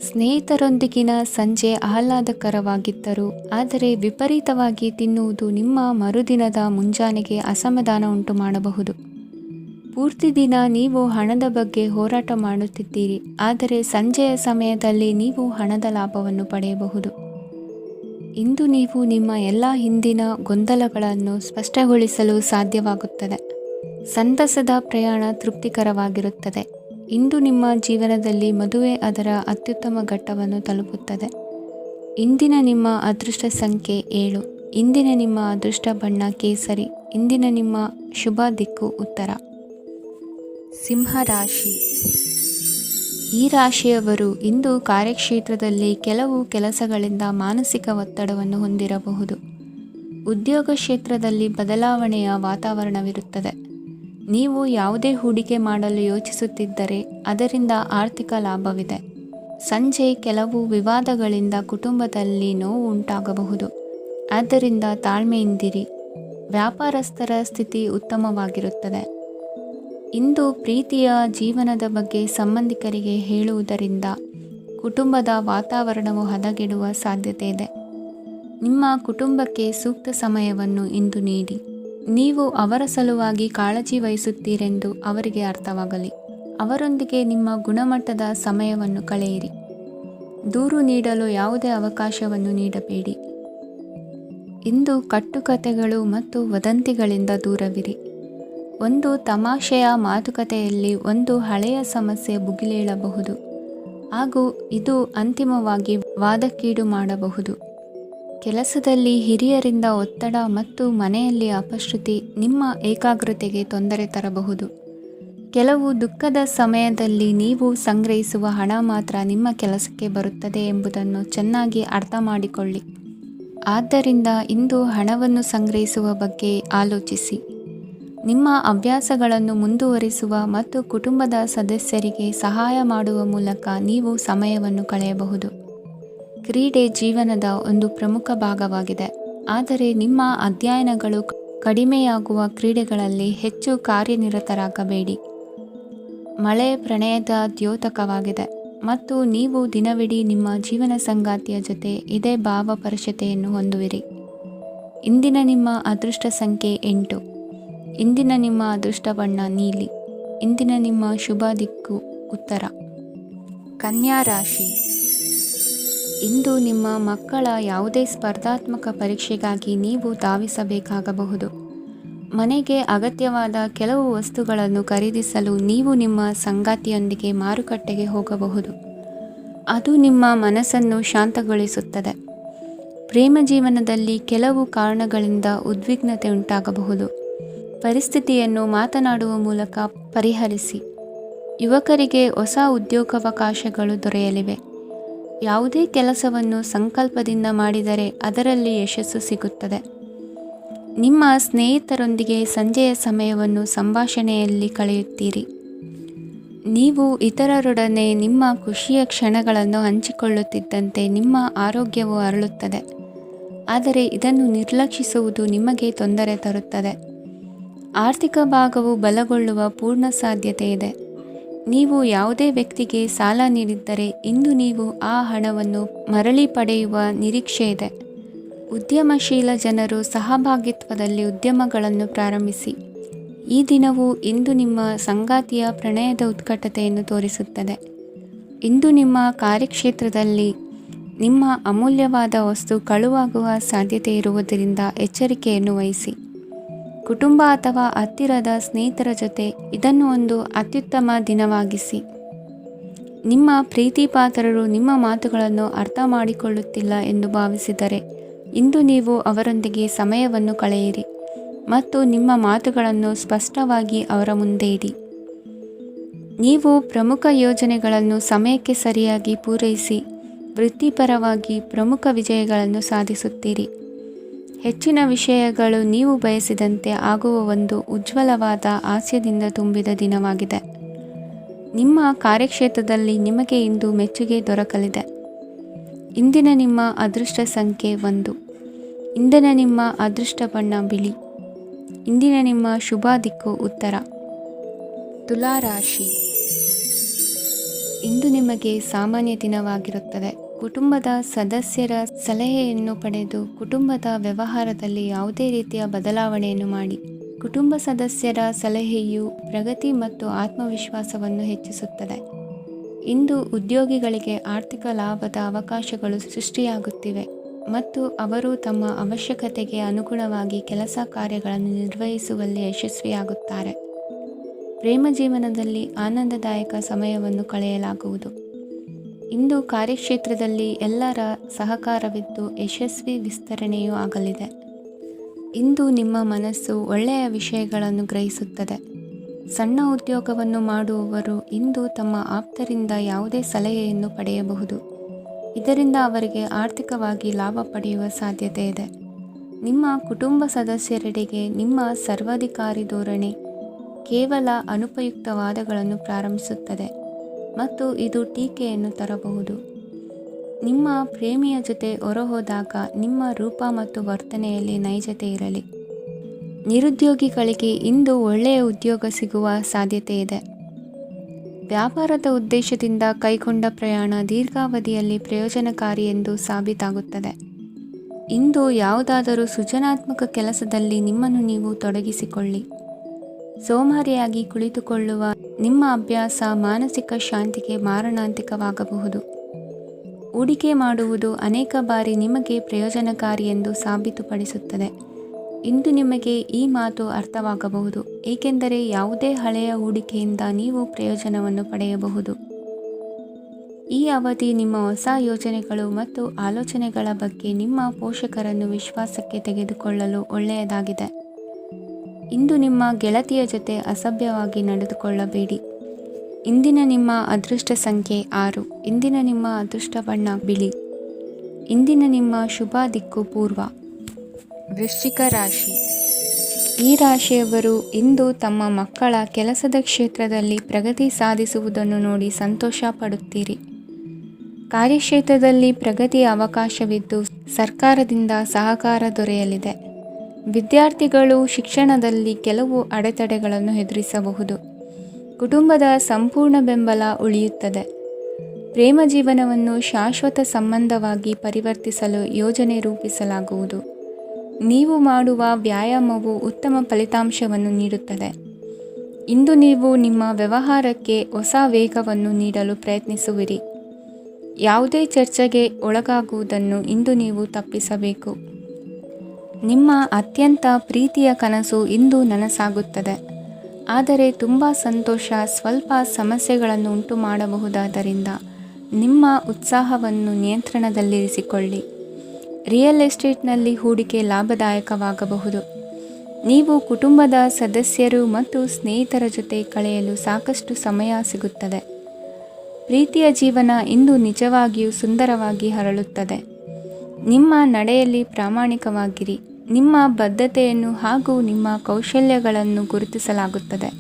ಸ್ನೇಹಿತರೊಂದಿಗಿನ ಸಂಜೆ ಆಹ್ಲಾದಕರವಾಗಿದ್ದರೂ ಆದರೆ ವಿಪರೀತವಾಗಿ ತಿನ್ನುವುದು ನಿಮ್ಮ ಮರುದಿನದ ಮುಂಜಾನೆಗೆ ಅಸಮಾಧಾನ ಉಂಟು ಮಾಡಬಹುದು. ಪೂರ್ತಿ ದಿನ ನೀವು ಹಣದ ಬಗ್ಗೆ ಹೋರಾಟ ಮಾಡುತ್ತಿದ್ದೀರಿ, ಆದರೆ ಸಂಜೆಯ ಸಮಯದಲ್ಲಿ ನೀವು ಹಣದ ಲಾಭವನ್ನು ಪಡೆಯಬಹುದು. ಇಂದು ನೀವು ನಿಮ್ಮ ಎಲ್ಲ ಹಿಂದಿನ ಗೊಂದಲಗಳನ್ನು ಸ್ಪಷ್ಟಗೊಳಿಸಲು ಸಾಧ್ಯವಾಗುತ್ತದೆ. ಸಂತಸದ ಪ್ರಯಾಣ ತೃಪ್ತಿಕರವಾಗಿರುತ್ತದೆ. ಇಂದು ನಿಮ್ಮ ಜೀವನದಲ್ಲಿ ಮದುವೆ ಅದರ ಅತ್ಯುತ್ತಮ ಘಟ್ಟವನ್ನು ತಲುಪುತ್ತದೆ. ಇಂದಿನ ನಿಮ್ಮ ಅದೃಷ್ಟ ಸಂಖ್ಯೆ 7. ಇಂದಿನ ನಿಮ್ಮ ಅದೃಷ್ಟ ಬಣ್ಣ ಕೇಸರಿ. ಇಂದಿನ ನಿಮ್ಮ ಶುಭ ದಿಕ್ಕು ಉತ್ತರ. ಸಿಂಹರಾಶಿ. ಈ ರಾಶಿಯವರು ಇಂದು ಕಾರ್ಯಕ್ಷೇತ್ರದಲ್ಲಿ ಕೆಲವು ಕೆಲಸಗಳಿಂದ ಮಾನಸಿಕ ಒತ್ತಡವನ್ನು ಹೊಂದಿರಬಹುದು. ಉದ್ಯೋಗ ಕ್ಷೇತ್ರದಲ್ಲಿ ಬದಲಾವಣೆಯ ವಾತಾವರಣವಿರುತ್ತದೆ. ನೀವು ಯಾವುದೇ ಹೂಡಿಕೆ ಮಾಡಲು ಯೋಚಿಸುತ್ತಿದ್ದರೆ ಅದರಿಂದ ಆರ್ಥಿಕ ಲಾಭವಿದೆ. ಸಂಜೆ ಕೆಲವು ವಿವಾದಗಳಿಂದ ಕುಟುಂಬದಲ್ಲಿ ನೋವು ಉಂಟಾಗಬಹುದು. ಆದ್ದರಿಂದ ತಾಳ್ಮೆಯಿಂದಿರಿ. ವ್ಯಾಪಾರಸ್ಥರ ಸ್ಥಿತಿ ಉತ್ತಮವಾಗಿರುತ್ತದೆ. ಇಂದು ಪ್ರೀತಿಯ ಜೀವನದ ಬಗ್ಗೆ ಸಂಬಂಧಿಕರಿಗೆ ಹೇಳುವುದರಿಂದ ಕುಟುಂಬದ ವಾತಾವರಣವು ಹದಗೆಡುವ ಸಾಧ್ಯತೆ ಇದೆ. ನಿಮ್ಮ ಕುಟುಂಬಕ್ಕೆ ಸೂಕ್ತ ಸಮಯವನ್ನು ಇಂದು ನೀಡಿ. ನೀವು ಅವರ ಸಲುವಾಗಿ ಕಾಳಜಿ ವಹಿಸುತ್ತೀರೆಂದು ಅವರಿಗೆ ಅರ್ಥವಾಗಲಿ. ಅವರೊಂದಿಗೆ ನಿಮ್ಮ ಗುಣಮಟ್ಟದ ಸಮಯವನ್ನು ಕಳೆಯಿರಿ. ದೂರು ನೀಡಲು ಯಾವುದೇ ಅವಕಾಶವನ್ನು ನೀಡಬೇಡಿ. ಇಂದು ಕಟ್ಟುಕತೆಗಳು ಮತ್ತು ವದಂತಿಗಳಿಂದ ದೂರವಿರಿ. ಒಂದು ತಮಾಷೆಯ ಮಾತುಕತೆಯಲ್ಲಿ ಒಂದು ಹಳೆಯ ಸಮಸ್ಯೆ ಭುಗಿಲೇಳಬಹುದು ಹಾಗೂ ಇದು ಅಂತಿಮವಾಗಿ ವಾದಕ್ಕೀಡು ಮಾಡಬಹುದು. ಕೆಲಸದಲ್ಲಿ ಹಿರಿಯರಿಂದ ಒತ್ತಡ ಮತ್ತು ಮನೆಯಲ್ಲಿ ಅಪಶ್ರುತಿ ನಿಮ್ಮ ಏಕಾಗ್ರತೆಗೆ ತೊಂದರೆ ತರಬಹುದು. ಕೆಲವು ದುಃಖದ ಸಮಯದಲ್ಲಿ ನೀವು ಸಂಗ್ರಹಿಸುವ ಹಣ ಮಾತ್ರ ನಿಮ್ಮ ಕೆಲಸಕ್ಕೆ ಬರುತ್ತದೆ ಎಂಬುದನ್ನು ಚೆನ್ನಾಗಿ ಅರ್ಥ ಮಾಡಿಕೊಳ್ಳಿ. ಆದ್ದರಿಂದ ಇಂದು ಹಣವನ್ನು ಸಂಗ್ರಹಿಸುವ ಬಗ್ಗೆ ಆಲೋಚಿಸಿ. ನಿಮ್ಮ ಅಭ್ಯಾಸಗಳನ್ನು ಮುಂದುವರಿಸುವ ಮತ್ತು ಕುಟುಂಬದ ಸದಸ್ಯರಿಗೆ ಸಹಾಯ ಮಾಡುವ ಮೂಲಕ ನೀವು ಸಮಯವನ್ನು ಕಳೆಯಬಹುದು. ಕ್ರೀಡೆ ಜೀವನದ ಒಂದು ಪ್ರಮುಖ ಭಾಗವಾಗಿದೆ, ಆದರೆ ನಿಮ್ಮ ಅಧ್ಯಯನಗಳು ಕಡಿಮೆಯಾಗುವ ಕ್ರೀಡೆಗಳಲ್ಲಿ ಹೆಚ್ಚು ಕಾರ್ಯನಿರತರಾಗಬೇಡಿ. ಮಳೆ ಪ್ರಣಯದ ದ್ಯೋತಕವಾಗಿದೆ ಮತ್ತು ನೀವು ದಿನವಿಡೀ ನಿಮ್ಮ ಜೀವನ ಸಂಗಾತಿಯ ಜೊತೆ ಇದೇ ಭಾವಪರಶತೆಯನ್ನು ಹೊಂದುವಿರಿ. ಇಂದಿನ ನಿಮ್ಮ ಅದೃಷ್ಟ ಸಂಖ್ಯೆ 8. ಇಂದಿನ ನಿಮ್ಮ ಅದೃಷ್ಟ ಬಣ್ಣ ನೀಲಿ. ಇಂದಿನ ನಿಮ್ಮ ಶುಭ ದಿಕ್ಕು ಉತ್ತರ. ಕನ್ಯಾ ರಾಶಿ. ಇಂದು ನಿಮ್ಮ ಮಕ್ಕಳ ಯಾವುದೇ ಸ್ಪರ್ಧಾತ್ಮಕ ಪರೀಕ್ಷೆಗಾಗಿ ನೀವು ಧಾವಿಸಬೇಕಾಗಬಹುದು. ಮನೆಗೆ ಅಗತ್ಯವಾದ ಕೆಲವು ವಸ್ತುಗಳನ್ನು ಖರೀದಿಸಲು ನೀವು ನಿಮ್ಮ ಸಂಗಾತಿಯೊಂದಿಗೆ ಮಾರುಕಟ್ಟೆಗೆ ಹೋಗಬಹುದು. ಅದು ನಿಮ್ಮ ಮನಸ್ಸನ್ನು ಶಾಂತಗೊಳಿಸುತ್ತದೆ. ಪ್ರೇಮ ಜೀವನದಲ್ಲಿ ಕೆಲವು ಕಾರಣಗಳಿಂದ ಉದ್ವಿಗ್ನತೆ ಉಂಟಾಗಬಹುದು. ಪರಿಸ್ಥಿತಿಯನ್ನು ಮಾತನಾಡುವ ಮೂಲಕ ಪರಿಹರಿಸಿ. ಯುವಕರಿಗೆ ಹೊಸ ಉದ್ಯೋಗಾವಕಾಶಗಳು ದೊರೆಯಲಿವೆ. ಯಾವುದೇ ಕೆಲಸವನ್ನು ಸಂಕಲ್ಪದಿಂದ ಮಾಡಿದರೆ ಅದರಲ್ಲಿ ಯಶಸ್ಸು ಸಿಗುತ್ತದೆ. ನಿಮ್ಮ ಸ್ನೇಹಿತರೊಂದಿಗೆ ಸಂಜೆಯ ಸಮಯವನ್ನು ಸಂಭಾಷಣೆಯಲ್ಲಿ ಕಳೆಯುತ್ತೀರಿ. ನೀವು ಇತರರೊಡನೆ ನಿಮ್ಮ ಖುಷಿಯ ಕ್ಷಣಗಳನ್ನು ಹಂಚಿಕೊಳ್ಳುತ್ತಿದ್ದಂತೆ ನಿಮ್ಮ ಆರೋಗ್ಯವು ಅರಳುತ್ತದೆ. ಆದರೆ ಇದನ್ನು ನಿರ್ಲಕ್ಷಿಸುವುದು ನಿಮಗೆ ತೊಂದರೆ ತರುತ್ತದೆ. ಆರ್ಥಿಕ ಭಾಗವು ಬಲಗೊಳ್ಳುವ ಪೂರ್ಣ ಸಾಧ್ಯತೆ ಇದೆ. ನೀವು ಯಾವುದೇ ವ್ಯಕ್ತಿಗೆ ಸಾಲ ನೀಡಿದ್ದರೆ ಇಂದು ನೀವು ಆ ಹಣವನ್ನು ಮರಳಿ ಪಡೆಯುವ ನಿರೀಕ್ಷೆ ಇದೆ. ಉದ್ಯಮಶೀಲ ಜನರು ಸಹಭಾಗಿತ್ವದಲ್ಲಿ ಉದ್ಯಮಗಳನ್ನು ಪ್ರಾರಂಭಿಸಿ. ಈ ದಿನವು ಇಂದು ನಿಮ್ಮ ಸಂಗಾತಿಯ ಪ್ರಣಯದ ಉತ್ಕಟತೆಯನ್ನು ತೋರಿಸುತ್ತದೆ. ಇಂದು ನಿಮ್ಮ ಕಾರ್ಯಕ್ಷೇತ್ರದಲ್ಲಿ ನಿಮ್ಮ ಅಮೂಲ್ಯವಾದ ವಸ್ತು ಕಳುವಾಗುವ ಸಾಧ್ಯತೆ ಇರುವುದರಿಂದ ಎಚ್ಚರಿಕೆಯನ್ನು ವಹಿಸಿ. ಕುಟುಂಬ ಅಥವಾ ಹತ್ತಿರದ ಸ್ನೇಹಿತರ ಜೊತೆ ಇದನ್ನು ಒಂದು ಅತ್ಯುತ್ತಮ ದಿನವಾಗಿಸಿ. ನಿಮ್ಮ ಪ್ರೀತಿಪಾತ್ರರು ನಿಮ್ಮ ಮಾತುಗಳನ್ನು ಅರ್ಥ ಮಾಡಿಕೊಳ್ಳುತ್ತಿಲ್ಲ ಎಂದು ಭಾವಿಸಿದರೆ ಇಂದು ನೀವು ಅವರೊಂದಿಗೆ ಸಮಯವನ್ನು ಕಳೆಯಿರಿ ಮತ್ತು ನಿಮ್ಮ ಮಾತುಗಳನ್ನು ಸ್ಪಷ್ಟವಾಗಿ ಅವರ ಮುಂದೆ ಇಡಿ. ನೀವು ಪ್ರಮುಖ ಯೋಜನೆಗಳನ್ನು ಸಮಯಕ್ಕೆ ಸರಿಯಾಗಿ ಪೂರೈಸಿ ವೃತ್ತಿಪರವಾಗಿ ಪ್ರಮುಖ ವಿಜಯಗಳನ್ನು ಸಾಧಿಸುತ್ತೀರಿ. ಹೆಚ್ಚಿನ ವಿಷಯಗಳು ನೀವು ಬಯಸಿದಂತೆ ಆಗುವ ಒಂದು ಉಜ್ವಲವಾದ ಹಾಸ್ಯದಿಂದ ತುಂಬಿದ ದಿನವಾಗಿದೆ. ನಿಮ್ಮ ಕಾರ್ಯಕ್ಷೇತ್ರದಲ್ಲಿ ನಿಮಗೆ ಇಂದು ಮೆಚ್ಚುಗೆ ದೊರಕಲಿದೆ. ಇಂದಿನ ನಿಮ್ಮ ಅದೃಷ್ಟ ಸಂಖ್ಯೆ 1. ಇಂದಿನ ನಿಮ್ಮ ಅದೃಷ್ಟ ಬಣ್ಣ ಬಿಳಿ. ಇಂದಿನ ನಿಮ್ಮ ಶುಭ ದಿಕ್ಕು ಉತ್ತರ. ತುಲಾ ರಾಶಿ. ಇಂದು ನಿಮಗೆ ಸಾಮಾನ್ಯ ದಿನವಾಗಿರುತ್ತದೆ. ಕುಟುಂಬದ ಸದಸ್ಯರ ಸಲಹೆಯನ್ನು ಪಡೆದು ಕುಟುಂಬದ ವ್ಯವಹಾರದಲ್ಲಿ ಯಾವುದೇ ರೀತಿಯ ಬದಲಾವಣೆಯನ್ನು ಮಾಡಿ. ಕುಟುಂಬ ಸದಸ್ಯರ ಸಲಹೆಯು ಪ್ರಗತಿ ಮತ್ತು ಆತ್ಮವಿಶ್ವಾಸವನ್ನು ಹೆಚ್ಚಿಸುತ್ತದೆ. ಇಂದು ಉದ್ಯೋಗಿಗಳಿಗೆ ಆರ್ಥಿಕ ಲಾಭದ ಅವಕಾಶಗಳು ಸೃಷ್ಟಿಯಾಗುತ್ತಿವೆ ಮತ್ತು ಅವರು ತಮ್ಮ ಅವಶ್ಯಕತೆಗೆ ಅನುಗುಣವಾಗಿ ಕೆಲಸ ಕಾರ್ಯಗಳನ್ನು ನಿರ್ವಹಿಸುವಲ್ಲಿ ಯಶಸ್ವಿಯಾಗುತ್ತಾರೆ. ಪ್ರೇಮ ಜೀವನದಲ್ಲಿ ಆನಂದದಾಯಕ ಸಮಯವನ್ನು ಕಳೆಯಲಾಗುವುದು. ಇಂದು ಕಾರ್ಯಕ್ಷೇತ್ರದಲ್ಲಿ ಎಲ್ಲರ ಸಹಕಾರವಿದ್ದು ಯಶಸ್ವಿ ವಿಸ್ತರಣೆಯೂ ಆಗಲಿದೆ. ಇಂದು ನಿಮ್ಮ ಮನಸ್ಸು ಒಳ್ಳೆಯ ವಿಷಯಗಳನ್ನು ಗ್ರಹಿಸುತ್ತದೆ. ಸಣ್ಣ ಉದ್ಯೋಗವನ್ನು ಮಾಡುವವರು ಇಂದು ತಮ್ಮ ಆಪ್ತರಿಂದ ಯಾವುದೇ ಸಲಹೆಯನ್ನು ಪಡೆಯಬಹುದು. ಇದರಿಂದ ಅವರಿಗೆ ಆರ್ಥಿಕವಾಗಿ ಲಾಭ ಪಡೆಯುವ ಸಾಧ್ಯತೆ ಇದೆ. ನಿಮ್ಮ ಕುಟುಂಬ ಸದಸ್ಯರೆಡೆಗೆ ನಿಮ್ಮ ಸರ್ವಾಧಿಕಾರಿ ಧೋರಣೆ ಕೇವಲ ಅನುಪಯುಕ್ತ ವಾದಗಳನ್ನು ಪ್ರಾರಂಭಿಸುತ್ತದೆ ಮತ್ತು ಇದು ಟೀಕೆಯನ್ನು ತರಬಹುದು. ನಿಮ್ಮ ಪ್ರೇಮಿಯ ಜೊತೆ ಹೊರಹೋದಾಗ ನಿಮ್ಮ ರೂಪ ಮತ್ತು ವರ್ತನೆಯಲ್ಲಿ ನೈಜತೆ ಇರಲಿ. ನಿರುದ್ಯೋಗಿಗಳಿಗೆ ಇಂದು ಒಳ್ಳೆಯ ಉದ್ಯೋಗ ಸಿಗುವ ಸಾಧ್ಯತೆ ಇದೆ. ವ್ಯಾಪಾರದ ಉದ್ದೇಶದಿಂದ ಕೈಗೊಂಡ ಪ್ರಯಾಣ ದೀರ್ಘಾವಧಿಯಲ್ಲಿ ಪ್ರಯೋಜನಕಾರಿ ಎಂದು ಸಾಬೀತಾಗುತ್ತದೆ. ಇಂದು ಯಾವುದಾದರೂ ಸೃಜನಾತ್ಮಕ ಕೆಲಸದಲ್ಲಿ ನಿಮ್ಮನ್ನು ನೀವು ತೊಡಗಿಸಿಕೊಳ್ಳಿ. ಸೋಮಾರಿಯಾಗಿ ಕುಳಿತುಕೊಳ್ಳುವ ನಿಮ್ಮ ಅಭ್ಯಾಸ ಮಾನಸಿಕ ಶಾಂತಿಗೆ ಮಾರಣಾಂತಿಕವಾಗಬಹುದು. ಹೂಡಿಕೆ ಮಾಡುವುದು ಅನೇಕ ಬಾರಿ ನಿಮಗೆ ಪ್ರಯೋಜನಕಾರಿ ಎಂದು ಸಾಬೀತುಪಡಿಸುತ್ತದೆ. ಇಂದು ನಿಮಗೆ ಈ ಮಾತು ಅರ್ಥವಾಗಬಹುದು, ಏಕೆಂದರೆ ಯಾವುದೇ ಹಳೆಯ ಹೂಡಿಕೆಯಿಂದ ನೀವು ಪ್ರಯೋಜನವನ್ನು ಪಡೆಯಬಹುದು. ಈ ಅವಧಿ ನಿಮ್ಮ ಹೊಸ ಯೋಜನೆಗಳು ಮತ್ತು ಆಲೋಚನೆಗಳ ಬಗ್ಗೆ ನಿಮ್ಮ ಪೋಷಕರನ್ನು ವಿಶ್ವಾಸಕ್ಕೆ ತೆಗೆದುಕೊಳ್ಳಲು ಒಳ್ಳೆಯದಾಗಿದೆ. ಇಂದು ನಿಮ್ಮ ಗೆಳತಿಯ ಜೊತೆ ಅಸಭ್ಯವಾಗಿ ನಡೆದುಕೊಳ್ಳಬೇಡಿ. ಇಂದಿನ ನಿಮ್ಮ ಅದೃಷ್ಟ ಸಂಖ್ಯೆ 6. ಇಂದಿನ ನಿಮ್ಮ ಅದೃಷ್ಟ ಬಣ್ಣ ಬಿಳಿ. ಇಂದಿನ ನಿಮ್ಮ ಶುಭ ದಿಕ್ಕು ಪೂರ್ವ. ವೃಶ್ಚಿಕ ರಾಶಿ. ಈ ರಾಶಿಯವರು ಇಂದು ತಮ್ಮ ಮಕ್ಕಳ ಕೆಲಸದ ಕ್ಷೇತ್ರದಲ್ಲಿ ಪ್ರಗತಿ ಸಾಧಿಸುವುದನ್ನು ನೋಡಿ ಸಂತೋಷ ಪಡುತ್ತೀರಿ. ಕಾರ್ಯಕ್ಷೇತ್ರದಲ್ಲಿ ಪ್ರಗತಿಯ ಅವಕಾಶವಿದ್ದು ಸರ್ಕಾರದಿಂದ ಸಹಕಾರ ದೊರೆಯಲಿದೆ. ವಿದ್ಯಾರ್ಥಿಗಳು ಶಿಕ್ಷಣದಲ್ಲಿ ಕೆಲವು ಅಡೆತಡೆಗಳನ್ನು ಎದುರಿಸಬಹುದು. ಕುಟುಂಬದ ಸಂಪೂರ್ಣ ಬೆಂಬಲ ಉಳಿಯುತ್ತದೆ. ಪ್ರೇಮ ಜೀವನವನ್ನು ಶಾಶ್ವತ ಸಂಬಂಧವಾಗಿ ಪರಿವರ್ತಿಸಲು ಯೋಜನೆ ರೂಪಿಸಲಾಗುವುದು. ನೀವು ಮಾಡುವ ವ್ಯಾಯಾಮವು ಉತ್ತಮ ಫಲಿತಾಂಶವನ್ನು ನೀಡುತ್ತದೆ. ಇಂದು ನೀವು ನಿಮ್ಮ ವ್ಯವಹಾರಕ್ಕೆ ಹೊಸ ವೇಗವನ್ನು ನೀಡಲು ಪ್ರಯತ್ನಿಸುವಿರಿ. ಯಾವುದೇ ಚರ್ಚೆಗೆ ಒಳಗಾಗುವುದನ್ನು ಇಂದು ನೀವು ತಪ್ಪಿಸಬೇಕು. ನಿಮ್ಮ ಅತ್ಯಂತ ಪ್ರೀತಿಯ ಕನಸು ಇಂದು ನನಸಾಗುತ್ತದೆ. ಆದರೆ ತುಂಬ ಸಂತೋಷ ಸ್ವಲ್ಪ ಸಮಸ್ಯೆಗಳನ್ನು ಉಂಟು ಮಾಡಬಹುದಾದ್ದರಿಂದ ನಿಮ್ಮ ಉತ್ಸಾಹವನ್ನು ನಿಯಂತ್ರಣದಲ್ಲಿರಿಸಿಕೊಳ್ಳಿ. ರಿಯಲ್ ಎಸ್ಟೇಟ್ನಲ್ಲಿ ಹೂಡಿಕೆ ಲಾಭದಾಯಕವಾಗಬಹುದು. ನೀವು ಕುಟುಂಬದ ಸದಸ್ಯರು ಮತ್ತು ಸ್ನೇಹಿತರ ಜೊತೆ ಕಳೆಯಲು ಸಾಕಷ್ಟು ಸಮಯ ಸಿಗುತ್ತದೆ. ಪ್ರೀತಿಯ ಜೀವನ ಇಂದು ನಿಜವಾಗಿಯೂ ಸುಂದರವಾಗಿ ಹರಳುತ್ತದೆ. ನಿಮ್ಮ ನಡೆಯಲ್ಲಿ ಪ್ರಾಮಾಣಿಕವಾಗಿರಿ. ನಿಮ್ಮ ಬದ್ಧತೆಯನ್ನು ಹಾಗೂ ನಿಮ್ಮ ಕೌಶಲ್ಯಗಳನ್ನು ಗುರುತಿಸಲಾಗುತ್ತದೆ.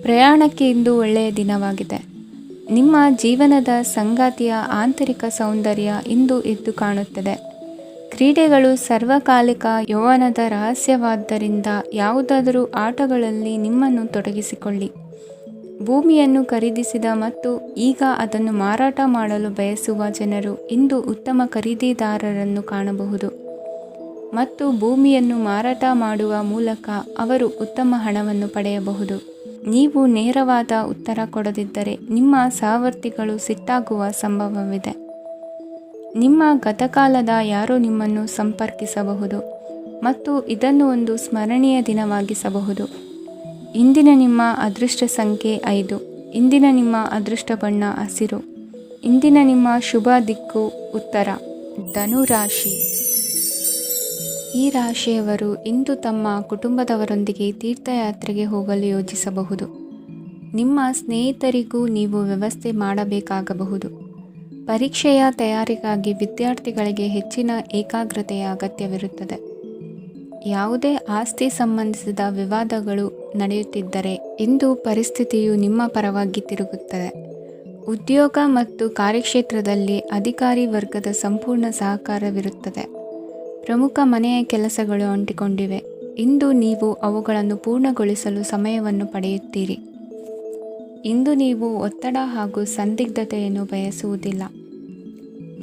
ಪ್ರಯಾಣಕ್ಕೆ ಇಂದು ಒಳ್ಳೆಯ ದಿನವಾಗಿದೆ. ನಿಮ್ಮ ಜೀವನದ ಸಂಗಾತಿಯ ಆಂತರಿಕ ಸೌಂದರ್ಯ ಇಂದು ಎದ್ದು ಕಾಣುತ್ತದೆ. ಕ್ರೀಡೆಗಳು ಸರ್ವಕಾಲಿಕ ಯೌವನದ ರಹಸ್ಯವಾದ್ದರಿಂದ ಯಾವುದಾದರೂ ಆಟಗಳಲ್ಲಿ ನಿಮ್ಮನ್ನು ತೊಡಗಿಸಿಕೊಳ್ಳಿ. ಭೂಮಿಯನ್ನು ಖರೀದಿಸಿದ ಮತ್ತು ಈಗ ಅದನ್ನು ಮಾರಾಟ ಮಾಡಲು ಬಯಸುವ ಜನರು ಇಂದು ಉತ್ತಮ ಖರೀದಿದಾರರನ್ನು ಕಾಣಬಹುದು ಮತ್ತು ಭೂಮಿಯನ್ನು ಮಾರಾಟ ಮಾಡುವ ಮೂಲಕ ಅವರು ಉತ್ತಮ ಹಣವನ್ನು ಪಡೆಯಬಹುದು. ನೀವು ನೇರವಾದ ಉತ್ತರ ಕೊಡದಿದ್ದರೆ ನಿಮ್ಮ ಸಹವರ್ತಿಗಳು ಸಿಟ್ಟಾಗುವ ಸಂಭವವಿದೆ. ನಿಮ್ಮ ಗತಕಾಲದ ಯಾರೋ ನಿಮ್ಮನ್ನು ಸಂಪರ್ಕಿಸಬಹುದು ಮತ್ತು ಇದನ್ನು ಒಂದು ಸ್ಮರಣೀಯ ದಿನವಾಗಿಸಬಹುದು. ಇಂದಿನ ನಿಮ್ಮ ಅದೃಷ್ಟ ಸಂಖ್ಯೆ 5. ಇಂದಿನ ನಿಮ್ಮ ಅದೃಷ್ಟ ಬಣ್ಣ ಹಸಿರು. ಇಂದಿನ ನಿಮ್ಮ ಶುಭ ದಿಕ್ಕು ಉತ್ತರ. ಧನು ರಾಶಿ. ಈ ರಾಶಿಯವರು ಇಂದು ತಮ್ಮ ಕುಟುಂಬದವರೊಂದಿಗೆ ತೀರ್ಥಯಾತ್ರೆಗೆ ಹೋಗಲು ಯೋಜಿಸಬಹುದು. ನಿಮ್ಮ ಸ್ನೇಹಿತರಿಗೂ ನೀವು ವ್ಯವಸ್ಥೆ ಮಾಡಬೇಕಾಗಬಹುದು. ಪರೀಕ್ಷೆಯ ತಯಾರಿಗಾಗಿ ವಿದ್ಯಾರ್ಥಿಗಳಿಗೆ ಹೆಚ್ಚಿನ ಏಕಾಗ್ರತೆಯ ಅಗತ್ಯವಿರುತ್ತದೆ. ಯಾವುದೇ ಆಸ್ತಿ ಸಂಬಂಧಿಸಿದ ವಿವಾದಗಳು ನಡೆಯುತ್ತಿದ್ದರೆ ಇಂದು ಪರಿಸ್ಥಿತಿಯು ನಿಮ್ಮ ಪರವಾಗಿ ತಿರುಗುತ್ತದೆ. ಉದ್ಯೋಗ ಮತ್ತು ಕಾರ್ಯಕ್ಷೇತ್ರದಲ್ಲಿ ಅಧಿಕಾರಿ ವರ್ಗದ ಸಂಪೂರ್ಣ ಸಹಕಾರವಿರುತ್ತದೆ. ಪ್ರಮುಖ ಮನೆಯ ಕೆಲಸಗಳು ಅಂಟಿಕೊಂಡಿವೆ. ಇಂದು ನೀವು ಅವುಗಳನ್ನು ಪೂರ್ಣಗೊಳಿಸಲು ಸಮಯವನ್ನು ಪಡೆಯುತ್ತೀರಿ. ಇಂದು ನೀವು ಒತ್ತಡ ಹಾಗೂ ಸಂದಿಗ್ಧತೆಯನ್ನು ಬಯಸುವುದಿಲ್ಲ.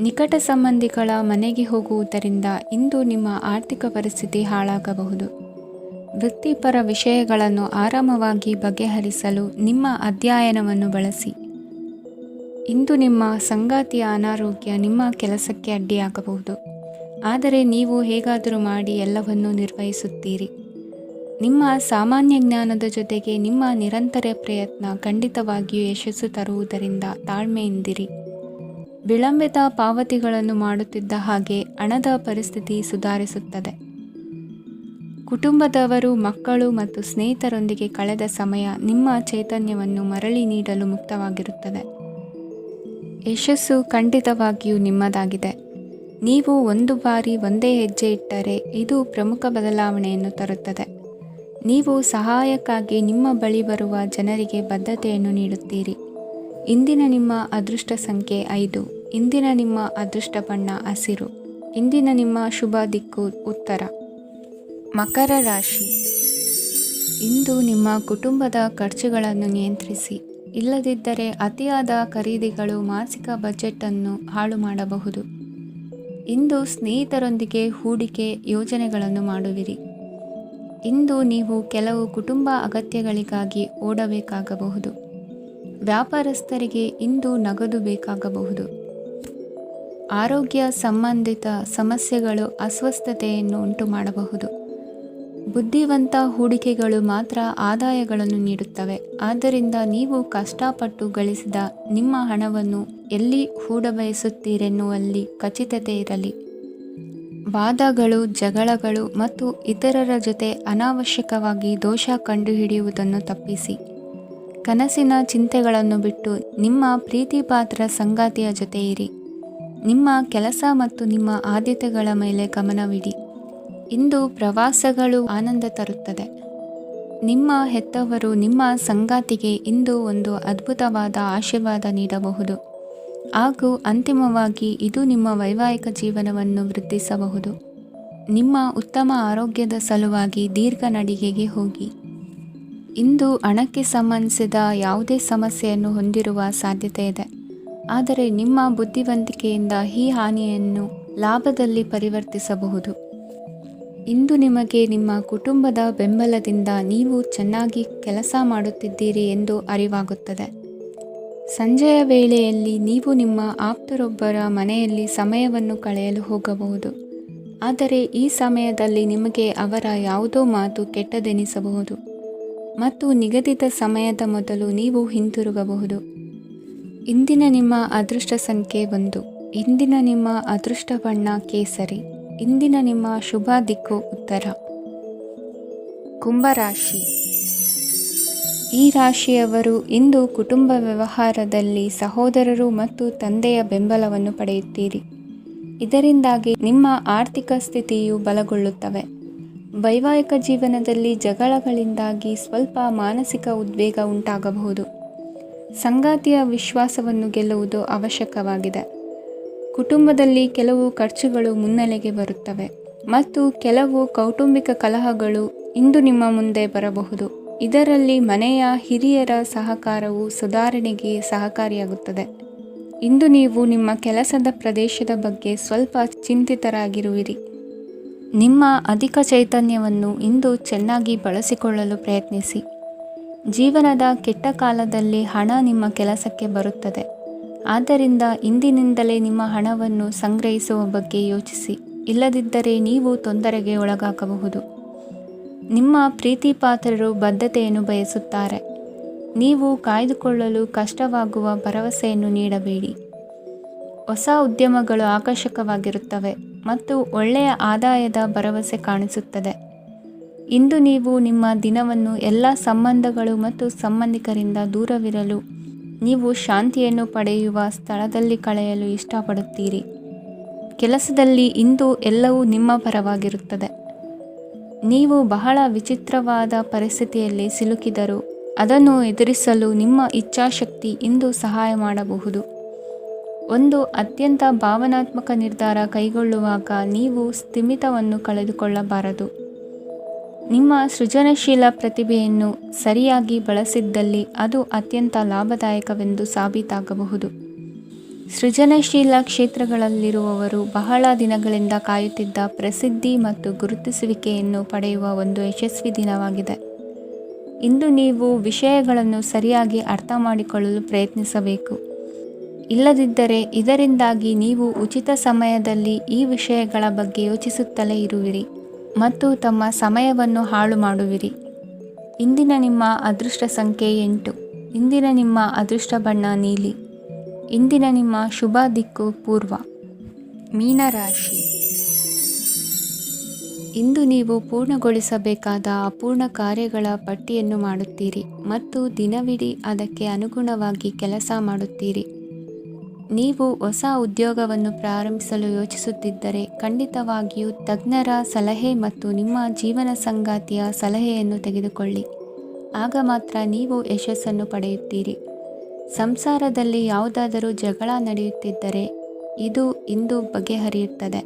ನಿಕಟ ಸಂಬಂಧಿಗಳ ಮನೆಗೆ ಹೋಗುವುದರಿಂದ ಇಂದು ನಿಮ್ಮ ಆರ್ಥಿಕ ಪರಿಸ್ಥಿತಿ ಹಾಳಾಗಬಹುದು. ವೃತ್ತಿಪರ ವಿಷಯಗಳನ್ನು ಆರಾಮವಾಗಿ ಬಗೆಹರಿಸಲು ನಿಮ್ಮ ಅಧ್ಯಯನವನ್ನು ಬಳಸಿ. ಇಂದು ನಿಮ್ಮ ಸಂಗಾತಿಯ ಅನಾರೋಗ್ಯ ನಿಮ್ಮ ಕೆಲಸಕ್ಕೆ ಅಡ್ಡಿಯಾಗಬಹುದು. ಆದರೆ ನೀವು ಹೇಗಾದರೂ ಮಾಡಿ ಎಲ್ಲವನ್ನೂ ನಿರ್ವಹಿಸುತ್ತೀರಿ. ನಿಮ್ಮ ಸಾಮಾನ್ಯ ಜ್ಞಾನದ ಜೊತೆಗೆ ನಿಮ್ಮ ನಿರಂತರ ಪ್ರಯತ್ನ ಖಂಡಿತವಾಗಿಯೂ ಯಶಸ್ಸು ತರುವುದರಿಂದ ತಾಳ್ಮೆಯಿಂದಿರಿ. ವಿಳಂಬಿತ ಪಾವತಿಗಳನ್ನು ಮಾಡುತ್ತಿದ್ದ ಹಾಗೆ ಹಣದ ಪರಿಸ್ಥಿತಿ ಸುಧಾರಿಸುತ್ತದೆ. ಕುಟುಂಬದವರು, ಮಕ್ಕಳು ಮತ್ತು ಸ್ನೇಹಿತರೊಂದಿಗೆ ಕಳೆದ ಸಮಯ ನಿಮ್ಮ ಚೈತನ್ಯವನ್ನು ಮರಳಿ ನೀಡಲು ಮುಕ್ತವಾಗಿರುತ್ತದೆ. ಯಶಸ್ಸು ಖಂಡಿತವಾಗಿಯೂ ನಿಮ್ಮದಾಗಿದೆ. ನೀವು ಒಂದು ಬಾರಿ ಒಂದೇ ಹೆಜ್ಜೆ ಇಟ್ಟರೆ ಇದು ಪ್ರಮುಖ ಬದಲಾವಣೆಯನ್ನು ತರುತ್ತದೆ. ನೀವು ಸಹಾಯಕ್ಕಾಗಿ ನಿಮ್ಮ ಬಳಿ ಬರುವ ಜನರಿಗೆ ಬದ್ಧತೆಯನ್ನು ನೀಡುತ್ತೀರಿ. ಇಂದಿನ ನಿಮ್ಮ ಅದೃಷ್ಟ ಸಂಖ್ಯೆ 5. ಇಂದಿನ ನಿಮ್ಮ ಅದೃಷ್ಟ ಬಣ್ಣ ಹಸಿರು. ಇಂದಿನ ನಿಮ್ಮ ಶುಭ ದಿಕ್ಕು ಉತ್ತರ. ಮಕರ ರಾಶಿ. ಇಂದು ನಿಮ್ಮ ಕುಟುಂಬದ ಖರ್ಚುಗಳನ್ನು ನಿಯಂತ್ರಿಸಿ. ಇಲ್ಲದಿದ್ದರೆ ಅತಿಯಾದ ಖರೀದಿಗಳು ಮಾಸಿಕ ಬಜೆಟನ್ನು ಹಾಳು ಮಾಡಬಹುದು. ಇಂದು ಸ್ನೇಹಿತರೊಂದಿಗೆ ಹೂಡಿಕೆ ಯೋಜನೆಗಳನ್ನು ಮಾಡುವಿರಿ. ಇಂದು ನೀವು ಕೆಲವು ಕುಟುಂಬ ಅಗತ್ಯಗಳಿಗಾಗಿ ಓಡಬೇಕಾಗಬಹುದು. ವ್ಯಾಪಾರಸ್ಥರಿಗೆ ಇಂದು ನಗದು ಬೇಕಾಗಬಹುದು. ಆರೋಗ್ಯ ಸಂಬಂಧಿತ ಸಮಸ್ಯೆಗಳು ಅಸ್ವಸ್ಥತೆಯನ್ನು ಉಂಟುಮಾಡಬಹುದು. ಬುದ್ಧಿವಂತ ಹೂಡಿಕೆಗಳು ಮಾತ್ರ ಆದಾಯಗಳನ್ನು ನೀಡುತ್ತವೆ. ಆದ್ದರಿಂದ ನೀವು ಕಷ್ಟಪಟ್ಟು ಗಳಿಸಿದ ನಿಮ್ಮ ಹಣವನ್ನು ಎಲ್ಲಿ ಹೂಡಬಯಸುತ್ತೀರೆನ್ನುವಲ್ಲಿ ಖಚಿತತೆ ಇರಲಿ. ವಾದಗಳು, ಜಗಳಗಳು ಮತ್ತು ಇತರರ ಜೊತೆ ಅನಾವಶ್ಯಕವಾಗಿ ದೋಷ ಕಂಡುಹಿಡಿಯುವುದನ್ನು ತಪ್ಪಿಸಿ. ಕನಸಿನ ಚಿಂತೆಗಳನ್ನು ಬಿಟ್ಟು ನಿಮ್ಮ ಪ್ರೀತಿಪಾತ್ರ ಸಂಗಾತಿಯ ಜೊತೆ ಇರಿ. ನಿಮ್ಮ ಕೆಲಸ ಮತ್ತು ನಿಮ್ಮ ಆದ್ಯತೆಗಳ ಮೇಲೆ ಗಮನವಿಡಿ. ಇಂದು ಪ್ರವಾಸಗಳು ಆನಂದ ತರುತ್ತದೆ. ನಿಮ್ಮ ಹೆತ್ತವರು ನಿಮ್ಮ ಸಂಗಾತಿಗೆ ಇಂದು ಒಂದು ಅದ್ಭುತವಾದ ಆಶೀರ್ವಾದ ನೀಡಬಹುದು ಹಾಗೂ ಅಂತಿಮವಾಗಿ ಇದು ನಿಮ್ಮ ವೈವಾಹಿಕ ಜೀವನವನ್ನು ವೃದ್ಧಿಸಬಹುದು. ನಿಮ್ಮ ಉತ್ತಮ ಆರೋಗ್ಯದ ಸಲುವಾಗಿ ದೀರ್ಘ ನಡಿಗೆಗೆ ಹೋಗಿ. ಇಂದು ಹಣಕ್ಕೆ ಸಂಬಂಧಿಸಿದ ಯಾವುದೇ ಸಮಸ್ಯೆಯನ್ನು ಹೊಂದಿರುವ ಸಾಧ್ಯತೆ ಇದೆ, ಆದರೆ ನಿಮ್ಮ ಬುದ್ಧಿವಂತಿಕೆಯಿಂದ ಈ ಹಾನಿಯನ್ನು ಲಾಭದಲ್ಲಿ ಪರಿವರ್ತಿಸಬಹುದು. ಇಂದು ನಿಮಗೆ ನಿಮ್ಮ ಕುಟುಂಬದ ಬೆಂಬಲದಿಂದ ನೀವು ಚೆನ್ನಾಗಿ ಕೆಲಸ ಮಾಡುತ್ತಿದ್ದೀರಿ ಎಂದು ಅರಿವಾಗುತ್ತದೆ. ಸಂಜೆಯ ವೇಳೆಯಲ್ಲಿ ನೀವು ನಿಮ್ಮ ಆಪ್ತರೊಬ್ಬರ ಮನೆಯಲ್ಲಿ ಸಮಯವನ್ನು ಕಳೆಯಲು ಹೋಗಬಹುದು, ಆದರೆ ಈ ಸಮಯದಲ್ಲಿ ನಿಮಗೆ ಅವರ ಯಾವುದೋ ಮಾತು ಕೆಟ್ಟದೆನಿಸಬಹುದು ಮತ್ತು ನಿಗದಿತ ಸಮಯದ ಮೊದಲು ನೀವು ಹಿಂತಿರುಗಬಹುದು. ಇಂದಿನ ನಿಮ್ಮ ಅದೃಷ್ಟ ಸಂಖ್ಯೆ 1. ಇಂದಿನ ನಿಮ್ಮ ಅದೃಷ್ಟ ಬಣ್ಣ ಕೇಸರಿ. ಇಂದಿನ ನಿಮ್ಮ ಶುಭ ದಿಕ್ಕು ಉತ್ತರ. ಕುಂಭರಾಶಿ. ಈ ರಾಶಿಯವರು ಇಂದು ಕುಟುಂಬ ವ್ಯವಹಾರದಲ್ಲಿ ಸಹೋದರರು ಮತ್ತು ತಂದೆಯ ಬೆಂಬಲವನ್ನು ಪಡೆಯುತ್ತೀರಿ. ಇದರಿಂದಾಗಿ ನಿಮ್ಮ ಆರ್ಥಿಕ ಸ್ಥಿತಿಯು ಬಲಗೊಳ್ಳುತ್ತವೆ. ವೈವಾಹಿಕ ಜೀವನದಲ್ಲಿ ಜಗಳಗಳಿಂದಾಗಿ ಸ್ವಲ್ಪ ಮಾನಸಿಕ ಉದ್ವೇಗ ಉಂಟಾಗಬಹುದು. ಸಂಗಾತಿಯ ವಿಶ್ವಾಸವನ್ನು ಗೆಲ್ಲುವುದು ಅವಶ್ಯಕವಾಗಿದೆ. ಕುಟುಂಬದಲ್ಲಿ ಕೆಲವು ಖರ್ಚುಗಳು ಮುನ್ನೆಲೆಗೆ ಬರುತ್ತವೆ ಮತ್ತು ಕೆಲವು ಕೌಟುಂಬಿಕ ಕಲಹಗಳು ಇಂದು ನಿಮ್ಮ ಮುಂದೆ ಬರಬಹುದು. ಇದರಲ್ಲಿ ಮನೆಯ ಹಿರಿಯರ ಸಹಕಾರವು ಸುಧಾರಣೆಗೆ ಸಹಕಾರಿಯಾಗುತ್ತದೆ. ಇಂದು ನೀವು ನಿಮ್ಮ ಕೆಲಸದ ಪ್ರದೇಶದ ಬಗ್ಗೆ ಸ್ವಲ್ಪ ಚಿಂತಿತರಾಗಿರುವಿರಿ. ನಿಮ್ಮ ಅಧಿಕ ಚೈತನ್ಯವನ್ನು ಇಂದು ಚೆನ್ನಾಗಿ ಬಳಸಿಕೊಳ್ಳಲು ಪ್ರಯತ್ನಿಸಿ. ಜೀವನದ ಕೆಟ್ಟ ಕಾಲದಲ್ಲಿ ಹಣ ನಿಮ್ಮ ಕೆಲಸಕ್ಕೆ ಬರುತ್ತದೆ. ಆದ್ದರಿಂದ ಇಂದಿನಿಂದಲೇ ನಿಮ್ಮ ಹಣವನ್ನು ಸಂಗ್ರಹಿಸುವ ಬಗ್ಗೆ ಯೋಚಿಸಿ, ಇಲ್ಲದಿದ್ದರೆ ನೀವು ತೊಂದರೆಗೆ ಒಳಗಾಗಬಹುದು. ನಿಮ್ಮ ಪ್ರೀತಿಪಾತ್ರರು ಬದ್ಧತೆಯನ್ನು ಬಯಸುತ್ತಾರೆ. ನೀವು ಕಾಯ್ದುಕೊಳ್ಳಲು ಕಷ್ಟವಾಗುವ ಭರವಸೆಯನ್ನು ನೀಡಬೇಡಿ. ಹೊಸ ಉದ್ಯಮಗಳು ಆಕರ್ಷಕವಾಗಿರುತ್ತವೆ ಮತ್ತು ಒಳ್ಳೆಯ ಆದಾಯದ ಭರವಸೆ ಕಾಣಿಸುತ್ತದೆ. ಇಂದು ನೀವು ನಿಮ್ಮ ದಿನವನ್ನು ಎಲ್ಲ ಸಂಬಂಧಗಳು ಮತ್ತು ಸಂಬಂಧಿಕರಿಂದ ದೂರವಿರಲು ನೀವು ಶಾಂತಿಯನ್ನು ಪಡೆಯುವ ಸ್ಥಳದಲ್ಲಿ ಕಳೆಯಲು ಇಷ್ಟಪಡುತ್ತೀರಿ. ಕೆಲಸದಲ್ಲಿ ಇಂದು ಎಲ್ಲವೂ ನಿಮ್ಮ ಪರವಾಗಿರುತ್ತದೆ. ನೀವು ಬಹಳ ವಿಚಿತ್ರವಾದ ಪರಿಸ್ಥಿತಿಯಲ್ಲಿ ಸಿಲುಕಿದರೂ ಅದನ್ನು ಎದುರಿಸಲು ನಿಮ್ಮ ಇಚ್ಛಾಶಕ್ತಿ ಇಂದು ಸಹಾಯ ಮಾಡಬಹುದು. ಒಂದು ಅತ್ಯಂತ ಭಾವನಾತ್ಮಕ ನಿರ್ಧಾರ ಕೈಗೊಳ್ಳುವಾಗ ನೀವು ಸ್ಥಿಮಿತವನ್ನು ಕಳೆದುಕೊಳ್ಳಬಾರದು. ನಿಮ್ಮ ಸೃಜನಶೀಲ ಪ್ರತಿಭೆಯನ್ನು ಸರಿಯಾಗಿ ಬಳಸಿದ್ದಲ್ಲಿ ಅದು ಅತ್ಯಂತ ಲಾಭದಾಯಕವೆಂದು ಸಾಬೀತಾಗಬಹುದು. ಸೃಜನಶೀಲ ಕ್ಷೇತ್ರಗಳಲ್ಲಿರುವವರು ಬಹಳ ದಿನಗಳಿಂದ ಕಾಯುತ್ತಿದ್ದ ಪ್ರಸಿದ್ಧಿ ಮತ್ತು ಗುರುತಿಸುವಿಕೆಯನ್ನು ಪಡೆಯುವ ಒಂದು ಯಶಸ್ವಿ ದಿನವಾಗಿದೆ. ಇಂದು ನೀವು ವಿಷಯಗಳನ್ನು ಸರಿಯಾಗಿ ಅರ್ಥ ಮಾಡಿಕೊಳ್ಳಲು ಪ್ರಯತ್ನಿಸಬೇಕು. ಇಲ್ಲದಿದ್ದರೆ ಇದರಿಂದಾಗಿ ನೀವು ಉಚಿತ ಸಮಯದಲ್ಲಿ ಈ ವಿಷಯಗಳ ಬಗ್ಗೆ ಯೋಚಿಸುತ್ತಲೇ ಇರುವಿರಿ ಮತ್ತು ತಮ್ಮ ಸಮಯವನ್ನು ಹಾಳು ಮಾಡುವಿರಿ. ಇಂದಿನ ನಿಮ್ಮ ಅದೃಷ್ಟ ಸಂಖ್ಯೆ 8. ಇಂದಿನ ನಿಮ್ಮ ಅದೃಷ್ಟ ಬಣ್ಣ ನೀಲಿ. ಇಂದಿನ ನಿಮ್ಮ ಶುಭ ದಿಕ್ಕು ಪೂರ್ವ. ಮೀನರಾಶಿ. ಇಂದು ನೀವು ಪೂರ್ಣಗೊಳಿಸಬೇಕಾದ ಅಪೂರ್ಣ ಕಾರ್ಯಗಳ ಪಟ್ಟಿಯನ್ನು ಮಾಡುತ್ತೀರಿ ಮತ್ತು ದಿನವಿಡೀ ಅದಕ್ಕೆ ಅನುಗುಣವಾಗಿ ಕೆಲಸ ಮಾಡುತ್ತೀರಿ. ನೀವು ಹೊಸ ಉದ್ಯೋಗವನ್ನು ಪ್ರಾರಂಭಿಸಲು ಯೋಚಿಸುತ್ತಿದ್ದರೆ ಖಂಡಿತವಾಗಿಯೂ ತಜ್ಞರ ಸಲಹೆ ಮತ್ತು ನಿಮ್ಮ ಜೀವನ ಸಂಗಾತಿಯ ಸಲಹೆಯನ್ನು ತೆಗೆದುಕೊಳ್ಳಿ. ಆಗ ಮಾತ್ರ ನೀವು ಯಶಸ್ಸನ್ನು ಪಡೆಯುತ್ತೀರಿ. ಸಂಸಾರದಲ್ಲಿ ಯಾವುದಾದರೂ ಜಗಳ ನಡೆಯುತ್ತಿದ್ದರೆ ಇದು ಇಂದು ಬಗೆಹರಿಯುತ್ತದೆ.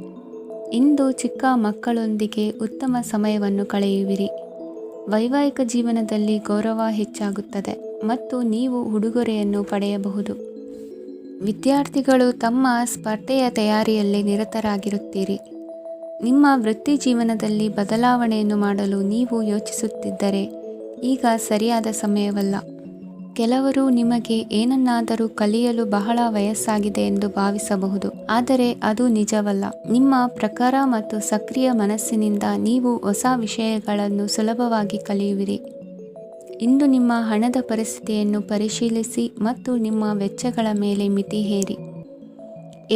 ಇಂದು ಚಿಕ್ಕ ಮಕ್ಕಳೊಂದಿಗೆ ಉತ್ತಮ ಸಮಯವನ್ನು ಕಳೆಯುವಿರಿ. ವೈವಾಹಿಕ ಜೀವನದಲ್ಲಿ ಗೌರವ ಹೆಚ್ಚಾಗುತ್ತದೆ ಮತ್ತು ನೀವು ಉಡುಗೊರೆಯನ್ನು ಪಡೆಯಬಹುದು. ವಿದ್ಯಾರ್ಥಿಗಳು ತಮ್ಮ ಸ್ಪರ್ಧೆಯ ತಯಾರಿಯಲ್ಲಿ ನಿರತರಾಗಿರುತ್ತೀರಿ. ನಿಮ್ಮ ವೃತ್ತಿ ಜೀವನದಲ್ಲಿ ಬದಲಾವಣೆಯನ್ನು ಮಾಡಲು ನೀವು ಯೋಚಿಸುತ್ತಿದ್ದರೆ ಈಗ ಸರಿಯಾದ ಸಮಯವಲ್ಲ. ಕೆಲವರು ನಿಮಗೆ ಏನನ್ನಾದರೂ ಕಲಿಯಲು ಬಹಳ ವಯಸ್ಸಾಗಿದೆ ಎಂದು ಭಾವಿಸಬಹುದು, ಆದರೆ ಅದು ನಿಜವಲ್ಲ. ನಿಮ್ಮ ಪ್ರಖರ ಮತ್ತು ಸಕ್ರಿಯ ಮನಸ್ಸಿನಿಂದ ನೀವು ಹೊಸ ವಿಷಯಗಳನ್ನು ಸುಲಭವಾಗಿ ಕಲಿಯುವಿರಿ. ಇಂದು ನಿಮ್ಮ ಹಣದ ಪರಿಸ್ಥಿತಿಯನ್ನು ಪರಿಶೀಲಿಸಿ ಮತ್ತು ನಿಮ್ಮ ವೆಚ್ಚಗಳ ಮೇಲೆ ಮಿತಿ ಹೇರಿ.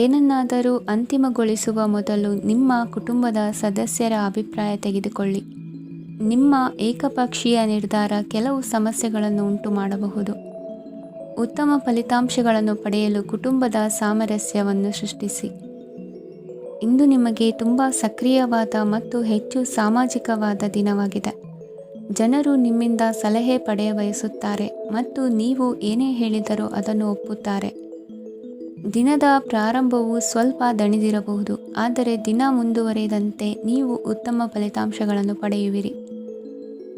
ಏನನ್ನಾದರೂ ಅಂತಿಮಗೊಳಿಸುವ ಮೊದಲು ನಿಮ್ಮ ಕುಟುಂಬದ ಸದಸ್ಯರ ಅಭಿಪ್ರಾಯ ತೆಗೆದುಕೊಳ್ಳಿ. ನಿಮ್ಮ ಏಕಪಕ್ಷೀಯ ನಿರ್ಧಾರ ಕೆಲವು ಸಮಸ್ಯೆಗಳನ್ನು ಉಂಟು ಮಾಡಬಹುದು. ಉತ್ತಮ ಫಲಿತಾಂಶಗಳನ್ನು ಪಡೆಯಲು ಕುಟುಂಬದ ಸಾಮರಸ್ಯವನ್ನು ಸೃಷ್ಟಿಸಿ. ಇಂದು ನಿಮಗೆ ತುಂಬ ಸಕ್ರಿಯವಾದ ಮತ್ತು ಹೆಚ್ಚು ಸಾಮಾಜಿಕವಾದ ದಿನವಾಗಿದೆ. ಜನರು ನಿಮ್ಮಿಂದ ಸಲಹೆ ಪಡೆಯ ಬಯಸುತ್ತಾರೆ ಮತ್ತು ನೀವು ಏನೇ ಹೇಳಿದರೂ ಅದನ್ನು ಒಪ್ಪುತ್ತಾರೆ. ದಿನದ ಪ್ರಾರಂಭವು ಸ್ವಲ್ಪ ದಣಿದಿರಬಹುದು, ಆದರೆ ದಿನ ಮುಂದುವರಿದಂತೆ ನೀವು ಉತ್ತಮ ಫಲಿತಾಂಶಗಳನ್ನು ಪಡೆಯುವಿರಿ.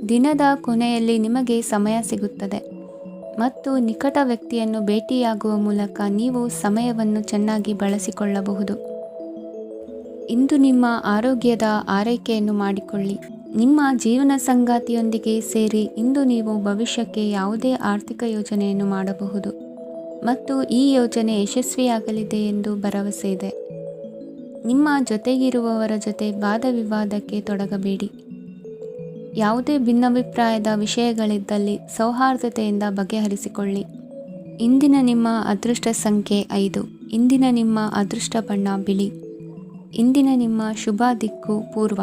ದಿನದ ಕೊನೆಯಲ್ಲಿ ನಿಮಗೆ ಸಮಯ ಸಿಗುತ್ತದೆ ಮತ್ತು ನಿಕಟ ವ್ಯಕ್ತಿಯನ್ನು ಭೇಟಿಯಾಗುವ ಮೂಲಕ ನೀವು ಸಮಯವನ್ನು ಚೆನ್ನಾಗಿ ಬಳಸಿಕೊಳ್ಳಬಹುದು. ಇಂದು ನಿಮ್ಮ ಆರೋಗ್ಯದ ಆರೈಕೆಯನ್ನು ಮಾಡಿಕೊಳ್ಳಿ. ನಿಮ್ಮ ಜೀವನ ಸಂಗಾತಿಯೊಂದಿಗೆ ಸೇರಿ ಇಂದು ನೀವು ಭವಿಷ್ಯಕ್ಕೆ ಯಾವುದೇ ಆರ್ಥಿಕ ಯೋಜನೆಯನ್ನು ಮಾಡಬಹುದು ಮತ್ತು ಈ ಯೋಜನೆ ಯಶಸ್ವಿಯಾಗಲಿದೆ ಎಂದು ಭರವಸೆ ಇದೆ. ನಿಮ್ಮ ಜೊತೆಗಿರುವವರ ಜೊತೆ ವಾದ ವಿವಾದಕ್ಕೆ ತೊಡಗಬೇಡಿ. ಯಾವುದೇ ಭಿನ್ನಾಭಿಪ್ರಾಯದ ವಿಷಯಗಳಿದ್ದಲ್ಲಿ ಸೌಹಾರ್ದತೆಯಿಂದ ಬಗೆಹರಿಸಿಕೊಳ್ಳಿ. ಇಂದಿನ ನಿಮ್ಮ ಅದೃಷ್ಟ ಸಂಖ್ಯೆ 5. ಇಂದಿನ ನಿಮ್ಮ ಅದೃಷ್ಟ ಬಣ್ಣ ಬಿಳಿ. ಇಂದಿನ ನಿಮ್ಮ ಶುಭ ದಿಕ್ಕು ಪೂರ್ವ.